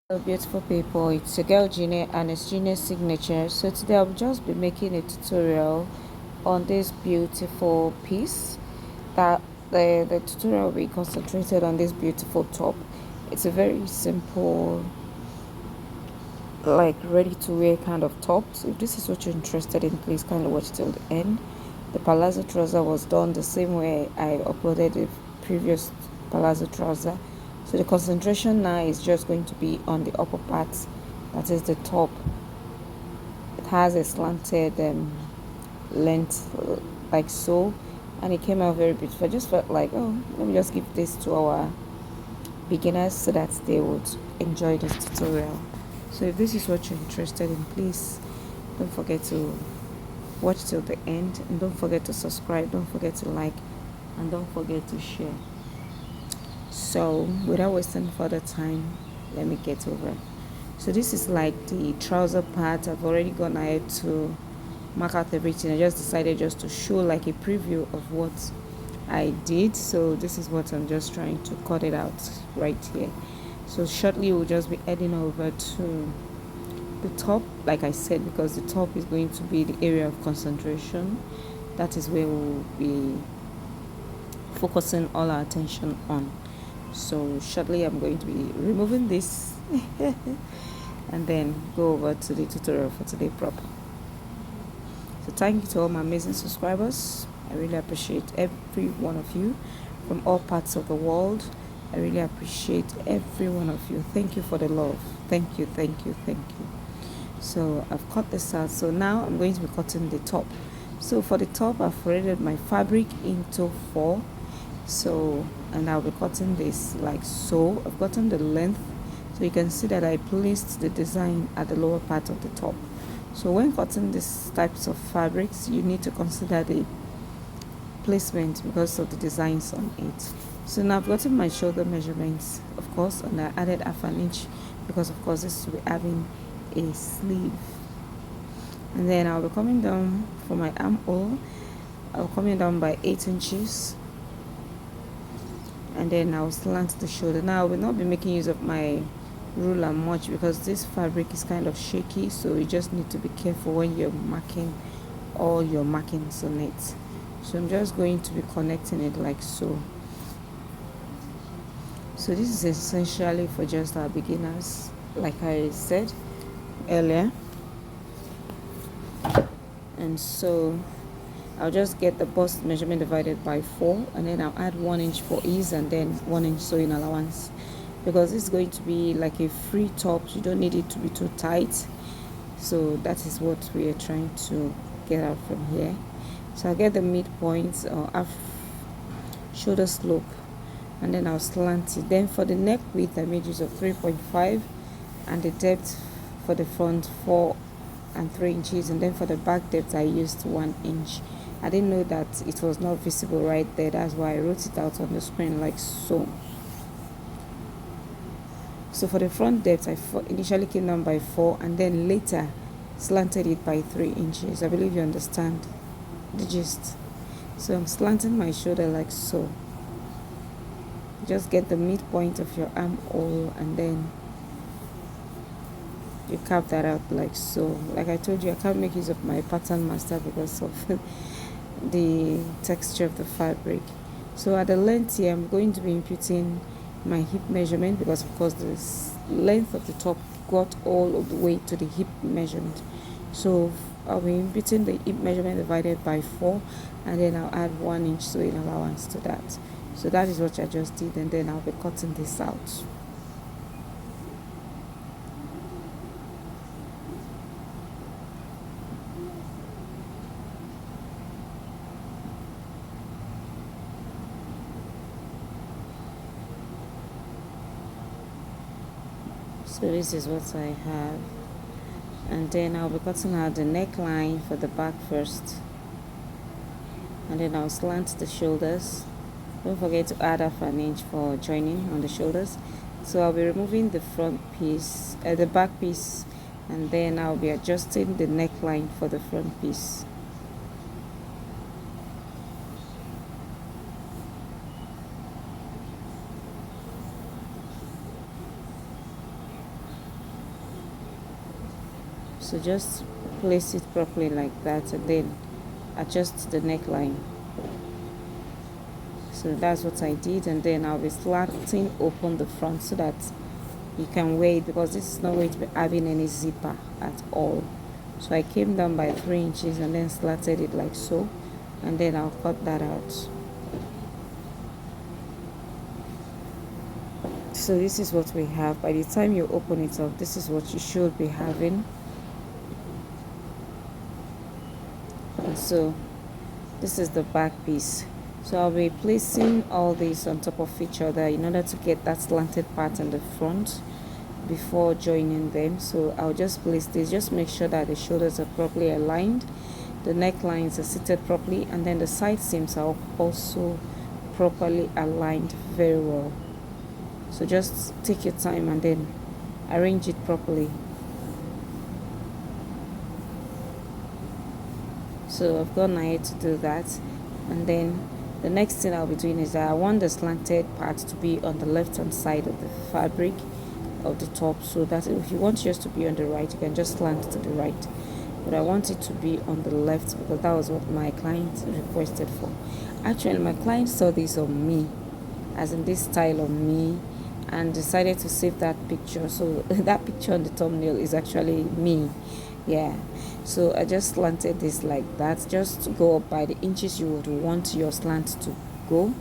Hello beautiful people, it's your girl Gina and it's Gina's signature. So today I'll just be making a tutorial on this beautiful piece that the tutorial will be concentrated on this beautiful top. It's a very simple, like ready to wear kind of top. So if this is what you're interested in, please kindly watch till the end. The palazzo trouser was done the same way I uploaded the previous palazzo trouser. So the concentration now is just going to be on the upper part, that is the top. It has a slanted length like so, and it came out very beautiful. I just felt like, oh, let me just give this to our beginners so that they would enjoy this tutorial. So if this is what you're interested in, please don't forget to watch till the end, and don't forget to subscribe, don't forget to like, and don't forget to share. So without wasting further time, let me get over it. So this is like the trouser part. I've already gone ahead to mark out everything. I just decided just to show like a preview of what I did. So this is what I'm just trying to cut it out right here. So shortly we'll just be heading over to the top, like I said, because the top is going to be the area of concentration. That is where we'll be focusing all our attention on. So shortly I'm going to be removing this and then go over to the tutorial for today proper. So thank you to all my amazing subscribers. I really appreciate every one of you from all parts of the world. I really appreciate every one of you. Thank you for the love. Thank you, thank you, thank you. So I've cut this out. So now I'm going to be cutting the top. So for the top, I've folded my fabric into 4. So, and I'll be cutting this like so. I've gotten the length, so you can see that I placed the design at the lower part of the top. So when cutting these types of fabrics, you need to consider the placement because of the designs on it. So now I've gotten my shoulder measurements, of course, and I added half an inch because of course this will be having a sleeve. And then I'll be coming down for my armhole. I'll be coming down by 8 inches, and then I'll slant the shoulder. Now I will not be making use of my ruler much because this fabric is kind of shaky, so you just need to be careful when you're marking all your markings on it. So I'm just going to be connecting it like so. So this is essentially for just our beginners, like I said earlier. And so I'll just get the bust measurement divided by 4, and then I'll add 1 inch for ease and then 1 inch sewing allowance, because it's going to be like a free top. You don't need it to be too tight. So that is what we are trying to get out from here. So I'll get the midpoint or half shoulder slope, and then I'll slant it. Then for the neck width, I made use of 3.5, and the depth for the front 4 and 3 inches, and then for the back depth I used 1 inch. I didn't know that it was not visible right there, that's why I wrote it out on the screen like so. So for the front depth, I initially came down by 4 and then later slanted it by 3 inches. I believe you understand the gist. So I'm slanting my shoulder like so. Just get the midpoint of your armhole and then you carve that out like so. Like I told you, I can't make use of my pattern master because of the texture of the fabric. So at the length here, I'm going to be imputing my hip measurement because of course the length of the top got all of the way to the hip measurement. So I'll be imputing the hip measurement divided by 4, and then I'll add 1 inch sewing allowance to that. So that is what I just did, and then I'll be cutting this out. So this is what I have, and then I'll be cutting out the neckline for the back first, and then I'll slant the shoulders. Don't forget to add half an inch for joining on the shoulders. So I'll be removing the front piece, the back piece, and then I'll be adjusting the neckline for the front piece. So just place it properly like that, and then adjust the neckline. So that's what I did, and then I'll be slanting open the front so that you can wear it, because this is not going to be having any zipper at all. So I came down by 3 inches and then slanted it like so, and then I'll cut that out. So this is what we have. By the time you open it up, this is what you should be having. And so this is the back piece. So I'll be placing all these on top of each other in order to get that slanted part in the front before joining them. So I'll just place this, just make sure that the shoulders are properly aligned, the necklines are seated properly, and then the side seams are also properly aligned very well. So just take your time and then arrange it properly. So I've gone ahead to do that, and then the next thing I'll be doing is that I want the slanted part to be on the left hand side of the fabric of the top, so that if you want yours to be on the right, you can just slant to the right, but I want it to be on the left because that was what my client requested for. Actually, my client saw this on me, as in this style on me, and decided to save that picture. So that picture on the thumbnail is actually me. Yeah, so I just slanted this like that, just to go up by the inches you would want your slant to go,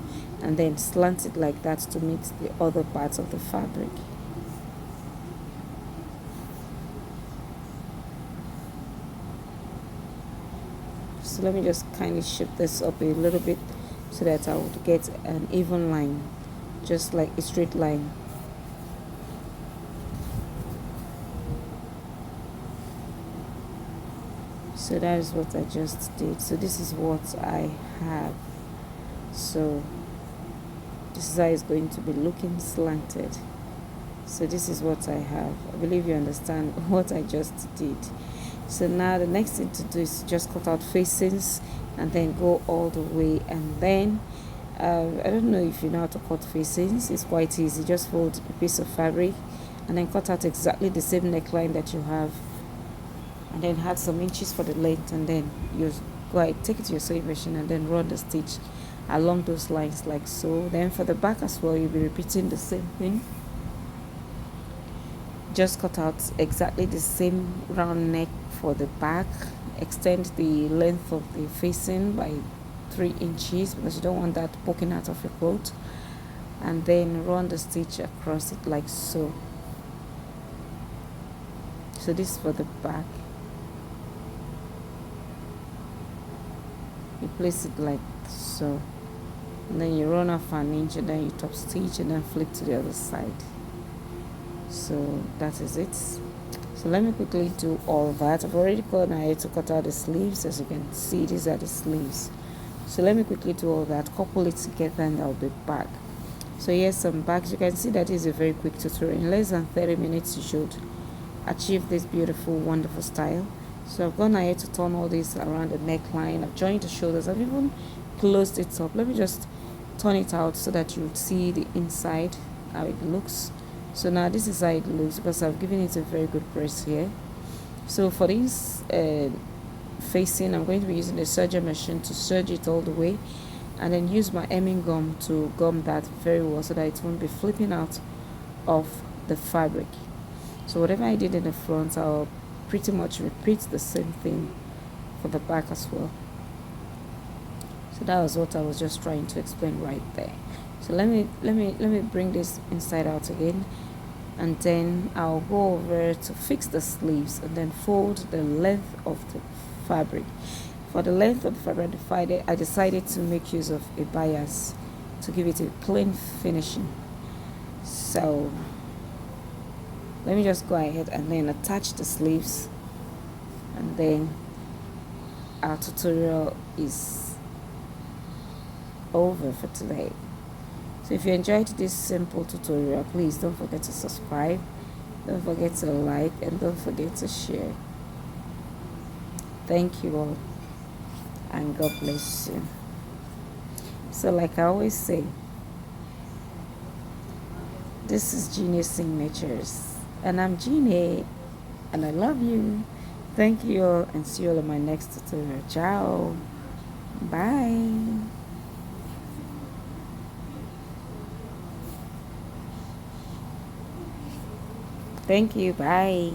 and then slant it like that to meet the other parts of the fabric. So let me just kindly shift this up a little bit so that I would get an even line, just like a straight line. So that is what I just did. So this is what I have. So this is how it's going to be looking slanted. So this is what I have. I believe you understand what I just did. So now the next thing to do is just cut out facings and then go all the way, and then I don't know if you know how to cut facings. It's quite easy. Just fold a piece of fabric and then cut out exactly the same neckline that you have, and then add some inches for the length, and then you go ahead, take it to your sewing machine and then run the stitch along those lines like so. Then for the back as well, you'll be repeating the same thing. Just cut out exactly the same round neck for the back, extend the length of the facing by 3 inches because you don't want that poking out of your coat, and then run the stitch across it like so. So this is for the back. You place it like so, and then you run off an inch, and then you top stitch and then flip to the other side. So that is it. So let me quickly do all that. I've already gone ahead to cut out the sleeves. As you can see, these are the sleeves. So let me quickly do all that, couple it together, and I'll be back. So here's some bags. You can see that is a very quick tutorial. In less than 30 minutes you should achieve this beautiful, wonderful style. So I've gone ahead to turn all this around the neckline. I've joined the shoulders. I've even closed it up. Let me just turn it out so that you would see the inside, how it looks. So now this is how it looks because I've given it a very good press here. So for this facing, I'm going to be using the serger machine to serge it all the way, and then use my hemming gum to gum that very well so that it won't be flipping out of the fabric. So whatever I did in the front, I'll pretty much repeat the same thing for the back as well. So that was what I was just trying to explain right there. So let me bring this inside out again, and then I'll go over to fix the sleeves and then fold the length of the fabric. For the length of the fabric, I decided to make use of a bias to give it a clean finishing. So let me just go ahead and then attach the sleeves, and then our tutorial is over for today. So if you enjoyed this simple tutorial, please don't forget to subscribe, don't forget to like, and don't forget to share. Thank you all, and God bless you. So like I always say, this is Genius Signatures, and I'm Jeannie, and I love you. Thank you all, and see you all in my next tutorial. Ciao. Bye. Thank you. Bye.